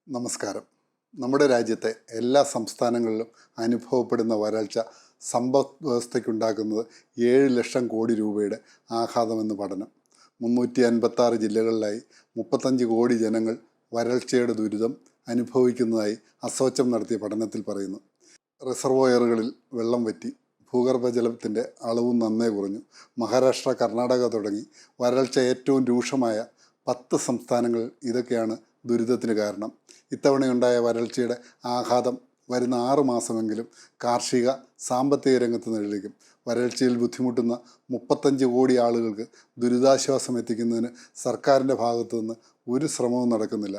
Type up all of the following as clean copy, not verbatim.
നമസ്കാരം. നമ്മുടെ രാജ്യത്തെ എല്ലാ സംസ്ഥാനങ്ങളിലും അനുഭവപ്പെടുന്ന വരൾച്ച സമ്പദ് വ്യവസ്ഥയ്ക്കുണ്ടാക്കുന്നത് 7 ലക്ഷം കോടി രൂപയുടെ ആഘാതമെന്ന് പഠനം. 356 ജില്ലകളിലായി 35 കോടി ജനങ്ങൾ വരൾച്ചയുടെ ദുരിതം അനുഭവിക്കുന്നതായി അസോച്ചം നടത്തിയ പഠനത്തിൽ പറയുന്നു. റിസർവോയറുകളിൽ വെള്ളം വറ്റി, ഭൂഗർഭജലത്തിൻ്റെ അളവും നന്നേ കുറഞ്ഞു. മഹാരാഷ്ട്ര, കർണാടക തുടങ്ങി വരൾച്ച ഏറ്റവും രൂക്ഷമായ 10 സംസ്ഥാനങ്ങൾ ഇതൊക്കെയാണ് ദുരിതത്തിന് കാരണം. ഇത്തവണയുണ്ടായ വരൾച്ചയുടെ ആഘാതം വരുന്ന 6 മാസമെങ്കിലും കാർഷിക സാമ്പത്തിക രംഗത്ത് നിഴലിക്കും. വരൾച്ചയിൽ ബുദ്ധിമുട്ടുന്ന 35 കോടി ആളുകൾക്ക് ദുരിതാശ്വാസം എത്തിക്കുന്നതിന് സർക്കാരിൻ്റെ ഭാഗത്തു നിന്ന് ഒരു ശ്രമവും നടക്കുന്നില്ല.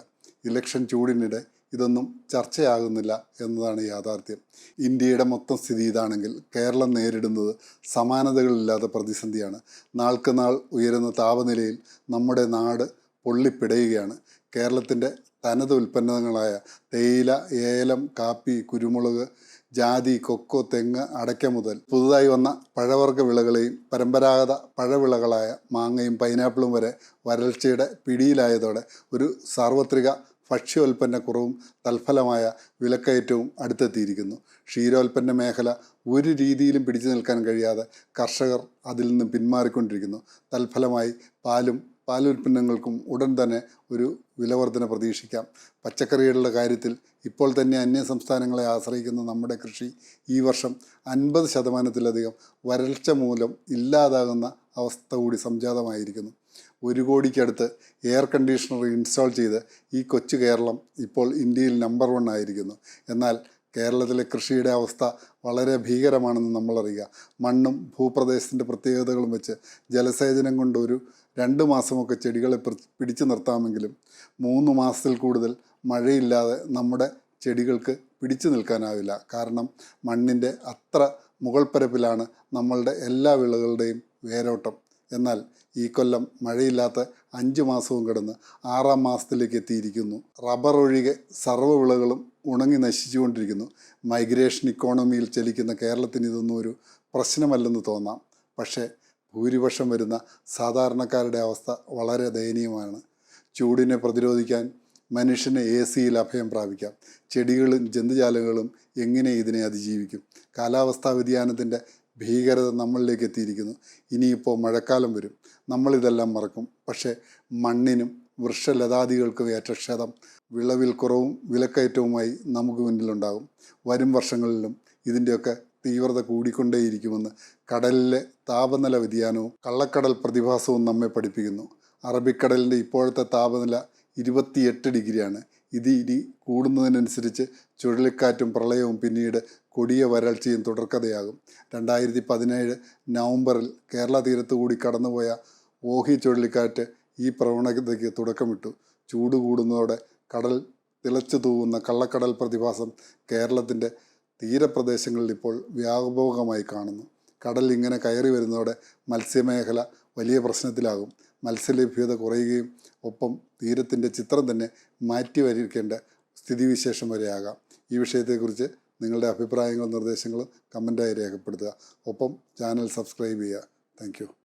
ഇലക്ഷൻ ചൂടിനിടെ ഇതൊന്നും ചർച്ചയാകുന്നില്ല എന്നതാണ് യാഥാർത്ഥ്യം. ഇന്ത്യയുടെ മൊത്തം സ്ഥിതി ഇതാണെങ്കിൽ കേരളം നേരിടുന്നത് സമാനതകളില്ലാത്ത പ്രതിസന്ധിയാണ്. നാൾക്ക് നാൾ ഉയരുന്ന താപനിലയിൽ നമ്മുടെ നാട് പൊള്ളിപ്പിടയുകയാണ്. കേരളത്തിൻ്റെ തനത് ഉൽപ്പന്നങ്ങളായ തേയില, ഏലം, കാപ്പി, കുരുമുളക്, ജാതി, കൊക്കോ, തെങ്ങ്, അടയ്ക്ക മുതൽ പുതുതായി വന്ന പഴവർഗ്ഗ വിളകളെയും പരമ്പരാഗത പഴവിളകളായ മാങ്ങയും പൈനാപ്പിളും വരെ വരൾച്ചയുടെ പിടിയിലായതോടെ ഒരു സാർവത്രിക ഭക്ഷ്യോൽപ്പന്നക്കുറവും തൽഫലമായ വിലക്കയറ്റവും അടുത്തെത്തിയിരിക്കുന്നു. ക്ഷീരോൽപ്പന്ന മേഖല ഒരു രീതിയിലും പിടിച്ചു നിൽക്കാൻ കഴിയാതെ കർഷകർ അതിൽ നിന്ന് പിന്മാറിക്കൊണ്ടിരിക്കുന്നു. തൽഫലമായി പാലുൽപ്പന്നങ്ങൾക്കും ഉടൻ തന്നെ ഒരു വിലവർധന പ്രതീക്ഷിക്കാം. പച്ചക്കറികളുടെ കാര്യത്തിൽ ഇപ്പോൾ തന്നെ അന്യ സംസ്ഥാനങ്ങളെ ആശ്രയിക്കുന്ന നമ്മുടെ കൃഷി ഈ വർഷം 50% വരൾച്ച മൂലം ഇല്ലാതാകുന്ന അവസ്ഥ കൂടി സംജാതമായിരിക്കുന്നു. 1 കോടിക്കടുത്ത് എയർ കണ്ടീഷണർ ഇൻസ്റ്റാൾ ചെയ്ത് ഈ കൊച്ചു കേരളം ഇപ്പോൾ ഇന്ത്യയിൽ നമ്പർ 1 ആയിരിക്കുന്നു. എന്നാൽ കേരളത്തിലെ കൃഷിയുടെ അവസ്ഥ വളരെ ഭീകരമാണെന്ന് നമ്മളറിയുക. മണ്ണും ഭൂപ്രദേശത്തിൻ്റെ പ്രത്യേകതകളും വെച്ച് ജലസേചനം കൊണ്ട് ഒരു 2 മാസമൊക്കെ ചെടികളെ പിടിച്ചു നിർത്താമെങ്കിലും 3 മാസത്തിൽ കൂടുതൽ മഴയില്ലാതെ നമ്മുടെ ചെടികൾക്ക് പിടിച്ചു നിൽക്കാനാവില്ല. കാരണം മണ്ണിൻ്റെ അത്ര മുകൾ പരപ്പിലാണ് നമ്മളുടെ എല്ലാ വിളകളുടെയും വേരോട്ടം. എന്നാൽ ഈ കൊല്ലം മഴയില്ലാത്ത 5 മാസവും കിടന്ന് 6-ാം മാസത്തിലേക്ക് എത്തിയിരിക്കുന്നു. റബ്ബർ ഒഴികെ സർവ്വ വിളകളും ഉണങ്ങി നശിച്ചുകൊണ്ടിരിക്കുന്നു. മൈഗ്രേഷൻ ഇക്കോണമിയിൽ ചലിക്കുന്ന കേരളത്തിന് ഇതൊന്നും ഒരു പ്രശ്നമല്ലെന്ന് തോന്നാം. പക്ഷേ ഭൂരിപക്ഷം വരുന്ന സാധാരണക്കാരുടെ അവസ്ഥ വളരെ ദയനീയമാണ്. ചൂടിനെ പ്രതിരോധിക്കാൻ മനുഷ്യന് AC-യിൽ അഭയം പ്രാപിക്കാം. ചെടികളും ജന്തുജാലങ്ങളും എങ്ങനെ ഇതിനെ അതിജീവിക്കും? കാലാവസ്ഥാ വ്യതിയാനത്തിൻ്റെ ഭീകരത നമ്മളിലേക്ക് എത്തിയിരിക്കുന്നു. ഇനിയിപ്പോൾ മഴക്കാലം വരും, നമ്മളിതെല്ലാം മറക്കും. പക്ഷേ മണ്ണിനും വൃക്ഷലതാദികൾക്കും ഏറ്റ ക്ഷതം വിളവിൽ കുറവും വിലക്കയറ്റവുമായി നമുക്ക് മുന്നിലുണ്ടാകും. വരും വർഷങ്ങളിലും ഇതിൻ്റെയൊക്കെ തീവ്രത കൂടിക്കൊണ്ടേയിരിക്കുമെന്ന് കടലിലെ താപനില വ്യതിയാനവും കള്ളക്കടൽ പ്രതിഭാസവും നമ്മെ പഠിപ്പിക്കുന്നു. അറബിക്കടലിൻ്റെ ഇപ്പോഴത്തെ താപനില 28 ഡിഗ്രിയാണ്. ഇത് ഇനി കൂടുന്നതിനനുസരിച്ച് ചുഴലിക്കാറ്റും പ്രളയവും പിന്നീട് കൊടിയ വരൾച്ചയും തുടർക്കഥയാകും. 2017 നവംബറിൽ കേരള തീരത്ത് കൂടി കടന്നുപോയ ഓഹി ചുഴലിക്കാറ്റ് ഈ പ്രവണതയ്ക്ക് തുടക്കമിട്ടു. ചൂട് കൂടുന്നതോടെ കടൽ തിളച്ചു തൂവുന്ന കള്ളക്കടൽ പ്രതിഭാസം കേരളത്തിൻ്റെ തീരപ്രദേശങ്ങളിൽ ഇപ്പോൾ വ്യാപകമായി കാണുന്നു. കടൽ ഇങ്ങനെ കയറി വരുന്നതോടെ മത്സ്യമേഖല വലിയ പ്രശ്നത്തിലാകും. മത്സ്യലഭ്യത കുറയുകയും ഒപ്പം തീരത്തിൻ്റെ ചിത്രം തന്നെ മാറ്റിവരിക്കേണ്ട സ്ഥിതിവിശേഷം വരെയാകാം. ഈ വിഷയത്തെക്കുറിച്ച് നിങ്ങളുടെ അഭിപ്രായങ്ങളും നിർദ്ദേശങ്ങളും കമൻറ്റായി രേഖപ്പെടുത്തുക. ഒപ്പം ചാനൽ സബ്സ്ക്രൈബ് ചെയ്യുക. Thank you.